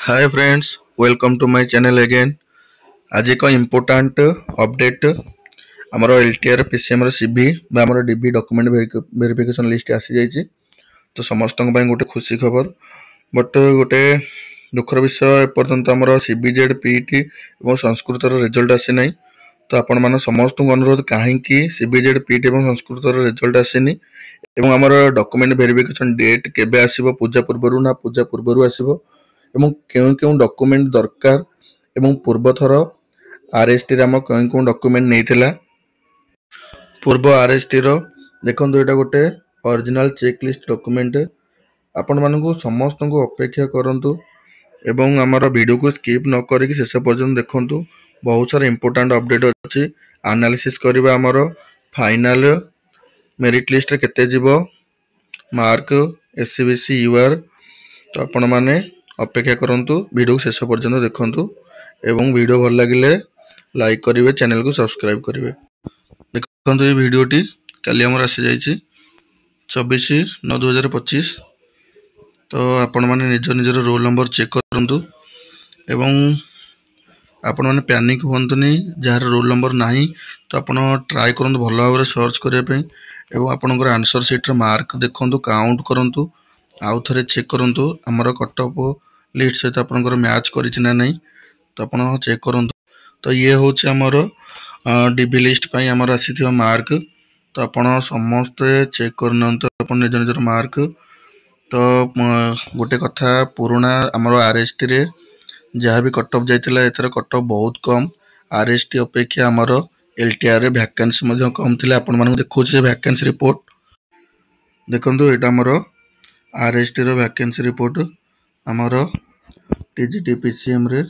Hi friends, welcome to my channel again. आज एक important update आमर एलटीआर पीसीएम सीवी आमर डीबी डॉक्यूमेंट वेरिफिकेशन लिस्ट आसी जाइए तो समस्त गोटे खुशी खबर बट गोटे दुखर विषय एपर्यंत आमर सीबीजेड पीटी और संस्कृत रिजल्ट आसी ना तो आपण मान समस्त अनुरोध कहीं सीबीजेड पीटी और संस्कृत रिजल्ट आसीनी एवं आमर डॉक्यूमेंट वेरिफिकेशन डेट केबे आसीबो पूजा पूर्व ना पूजा पूर्व आसीबो एवं केउं केउं डॉक्यूमेंट दरकार एवं पूर्व थर आरएसटी आम केउं केउं डॉक्यूमेंट नहीं पूर्व आरएसटी रो देखो यहाँ गोटे ओरिजिनल चेकलिस्ट डॉक्यूमेंट आपण मानू समस्त को अपेक्षा करंतु एवं आमर वीडियो को स्किप न करके शेष पर्यंत देखंतु बहुत सारा इंपोर्टेंट अपडेट अच्छी एनालिसिस करबा आमर फाइनल मेरिट लिस्ट केते जीवो मार्क एससीबीसी यूआर तो आपण माने अपेक्षा करंतु वीडियो शेष पर्यंत देखंतु एवं वीडियो भल लगिले लाइक करिवे चैनल को सब्सक्राइब करिवे देखंतु ये वीडियोटी काली हमर आसी जाईची 24/9/2025 तो आपण माने निज निजर रोल नंबर चेक करंतु एवं आपण माने पैनिक होंतुनी जार रोल नंबर नाही तो आपण ट्राई करंतु भल भाव सर्च करिया पे एवं आपनकर आंसर शीट रे मार्क देखंतु काउंट करंतु आउ थरे चेक करंतु हमर कट ऑफ लिस्ट सहित आपनकर मैच करिछि ना नहीं तो आपण चेक करंतु तो ये होछि हमर डीबी लिस्ट पई हमर आसीथिबा मार्क तो आपण समस्त चेक करनंतु आपण निज निजर मार्क तो गोटे कथा पुराना हमर आरएसटी रे जहाँ भी कट ऑफ जाइतिला एथर कट ऑफ बहुत कम आरएसटी अपेक्षा हमर एलटीआर रे वैकेंसी मध्ये कम थिला आपण मानू देखौछि वैकेंसी रिपोर्ट देखंतु एटा हमर आरएसटी रो वैकेंसी रिपोर्ट हमर टीजीटी पीसीएम रे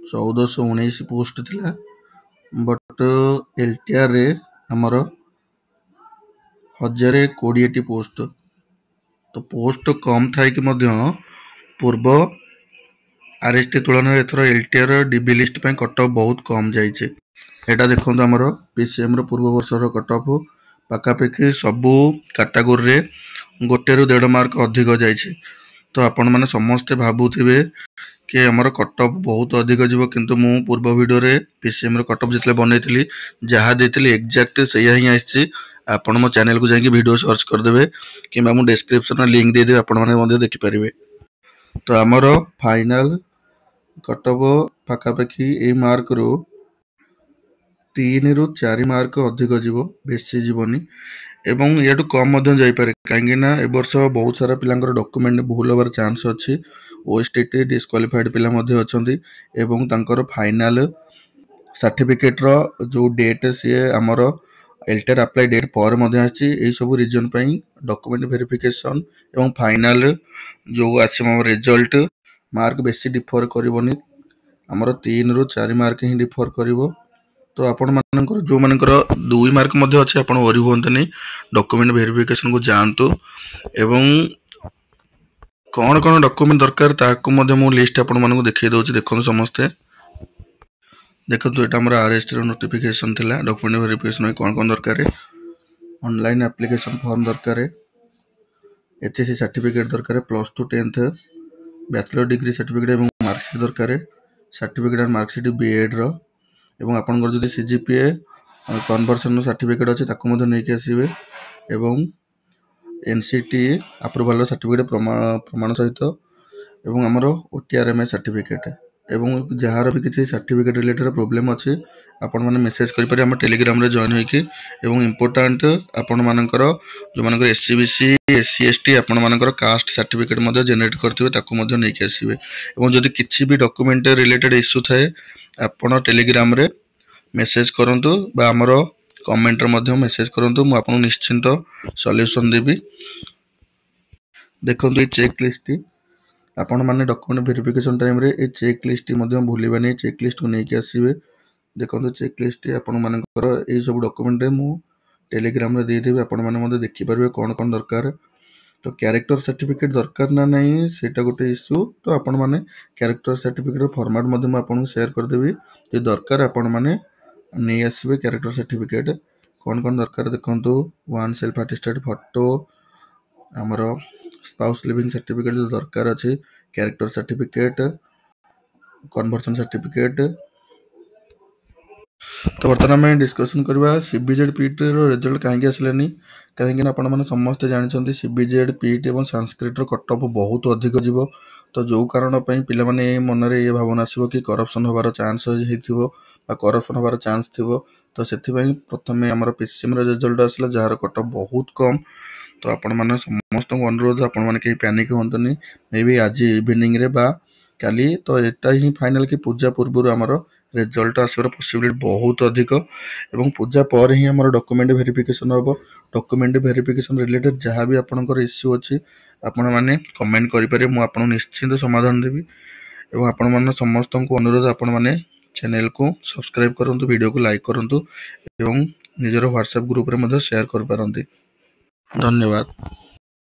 1419 पोस्ट थिला बट एलटीआर रे हमर 1020 पोस्ट तो पोस्ट कम थाई कि मध्य पूर्व आरएसटी तुलन एथर एलटीआर डीबी लिस्ट पे कट ऑफ बहुत कम जाइए एटा देखो आमर पीसीएम पूर्व वर्ष कट ऑफ पाखापाखि सबू कैटेगोरी रे 1.5 मार्क अधिक जाइए तो आपण माने समस्ते भाबुथिबे कि हमर कट ऑफ बहुत अधिक जीवो किंतु मु पूर्व वीडियो रे पीसीएम रो कट ऑफ जितले बनैथिली जहा देथिली एग्जैक्ट सही ही आछि आपण मो चैनल को जाके वीडियो सर्च कर देबे किबा मु डिस्क्रिप्शन में लिंक दे देबे आपण माने मध्ये देखि परिबे तो हमर फाइनल कट ऑफ पाखापाखि ए मार्क रो 3 रु 4 मार्क अधिक जीवो बेसी जीवनी एवं याटू कम मध्य जाई पारे काहेकि ना ए वर्ष बहुत सारा पिलांकर डॉक्यूमेंट भूल होबार चांस अछि ओएसटीटी डिस्क्वालिफाइड पिला मध्य अछंती एवं तांकर फाइनल सर्टिफिकेट रो जो डेट से हमर एलटीआर अप्लाई डेट पर मध्य आछि ए सब रीजन पई डॉक्यूमेंट वेरिफिकेशन एवं फाइनल जो आछि हमर रिजल्ट मार्क बेसी डिफर करबोनी हमर 3 रु 4 मार्क ही डिफर करबो तो आपण मानकर जो मानकर 2 मार्क मध्ये अछि आपण वरी होंतनी डॉक्यूमेंट वेरिफिकेशन को जानतु एवं कौन कौन डॉक्यूमेंट दरकार ताकू मध्ये मु लिस्ट आपण मानकु देखै दोछि देखन समस्ते देखंतु एटा हमर आरएसटी रो नोटिफिकेशन थिला डॉक्यूमेंट वेरिफिकेशन में कौन कौन दरकार है ऑनलाइन एप्लीकेशन फॉर्म दरकार है एचएससी सर्टिफिकेट दरकार है +2 10th बैचलर डिग्री सर्टिफिकेट एवं मार्कशीट दरकार है सर्टिफिकेट एंड मार्कशीट बीएड रो एवं आपनकर जदि सीजीपीए कन्वर्सन सर्टिफिकेट अछि ताकू मध्ये नै के आसीबे एवं एनसीटी अप्रूवल सर्टिफिकेट प्रमाण सहित एवं हमरो ओटीआरएमएस सर्टिफिकेट एवं जहार भी किसी सर्टिफिकेट रिलेटेड प्रॉब्लम अछि आपण माने मेसेज करि पारे हम टेलीग्राम रे जॉइन होइकी एवं इंपोर्टेंट आपण मानकर जो मानकर एससीबीसी एससी एसटी आपण मानकर कास्ट सर्टिफिकेट मध्ये जनरेट करथिबे ताकू मध्ये नै के आसीबे एवं जदि किछि भी डॉक्यूमेंट रिलेटेड इश्यू थाए आपण टेलीग्राम रे मेसेज करंतु बा हमरो कमेंट रे मध्ये मेसेज करंतु मु आपन निश्चिंत सॉल्यूशन देबी देखंतु ए चेक लिस्ट आपण माने डॉक्यूमेंट वेरिफिकेशन टाइम रे ए चेक लिस्ट मध्ये भूलिबानी चेक लिस्ट को नै के आसीबे देखंतु चेक लिस्ट आपण मानकर ए सब डॉक्यूमेंट रे मु टेलीग्राम रे दे देबे आपण माने मध्ये देखि परबे कोन कोन दरकार तो कैरेक्टर सर्टिफिकेट दरकार ना नहीं सेटा गोटे इश्यू तो आपण माने कैरेक्टर सर्टिफिकेट रो फॉर्मेट मध्ये मु आपन शेयर कर देबी जे दरकार आपण माने नै आसीबे कैरेक्टर सर्टिफिकेट कोन कोन दरकार देखंतु वन सेल्फ अटेस्टेड फोटो हमरो स्पाउस लिविंग सर्टिफिकेट दरकार अछि କ୍ୟାରେକ୍ଟର ସାର୍ଟିଫିକେଟ୍, କନଭର୍ସନ୍ ସାର୍ଟିଫିକେଟ୍। ତ ବର୍ତ୍ତମାନ ଆମେ ଡିସ୍କସନ୍ କରିବା CBZ PETର ରେଜଲ୍ଟ କାହିଁକି ଆସିଲାନି। କାହିଁକିନା ଆପଣମାନେ ସମସ୍ତେ ଜାଣିଛନ୍ତି CBZ PET ଏବଂ ସାଂସ୍କ୍ରିଟ୍ର କଟ୍ ଅଫ୍ ବହୁତ ଅଧିକ ଯିବ। ତ ଯେଉଁ କାରଣ ପାଇଁ ପିଲାମାନେ ମନରେ ଏ ଭାବନା ଆସିବ କି କରପ୍ସନ୍ ହେବାର ଚାନ୍ସ ହେଇଥିବ ବା କରପ୍ସନ୍ ହେବାର ଚାନ୍ସ ଥିବ। ତ ସେଥିପାଇଁ ପ୍ରଥମେ ଆମର PCMର ରେଜଲ୍ଟ ଆସିଲା ଯାହାର କଟ୍ ଅଫ୍ ବହୁତ କମ୍। ତ ଆପଣମାନେ ସମସ୍ତଙ୍କୁ ଅନୁରୋଧ, ଆପଣମାନେ କେହି ପ୍ୟାନିକ୍ ହୁଅନ୍ତୁନି। ମେ ବି ଆଜି ଇଭିନିଂରେ ବା କାଲି, ତ ଏଟା ହିଁ ଫାଇନାଲ୍ କି ପୂଜା ପୂର୍ବରୁ ଆମର ରେଜଲ୍ଟ ଆସିବାର ପସିବିଲିଟି ବହୁତ ଅଧିକ ଏବଂ ପୂଜା ପରେ ହିଁ ଆମର ଡକୁମେଣ୍ଟ ଭେରିଫିକେସନ୍ ହେବ। ଡକୁମେଣ୍ଟ ଭେରିଫିକେସନ୍ ରିଲେଟେଡ୍ ଯାହା ବି ଆପଣଙ୍କର ଇସ୍ୟୁ ଅଛି ଆପଣମାନେ କମେଣ୍ଟ କରିପାରିବେ, ମୁଁ ଆପଣଙ୍କୁ ନିଶ୍ଚିନ୍ତ ସମାଧାନ ଦେବି। ଏବଂ ଆପଣମାନେ ସମସ୍ତଙ୍କୁ ଅନୁରୋଧ, ଆପଣମାନେ ଚ୍ୟାନେଲକୁ ସବସ୍କ୍ରାଇବ୍ କରନ୍ତୁ, ଭିଡ଼ିଓକୁ ଲାଇକ୍ କରନ୍ତୁ ଏବଂ ନିଜର ହ୍ୱାଟ୍ସଆପ୍ ଗ୍ରୁପରେ ମଧ୍ୟ ସେୟାର କରିପାରନ୍ତି। ଧନ୍ୟବାଦ।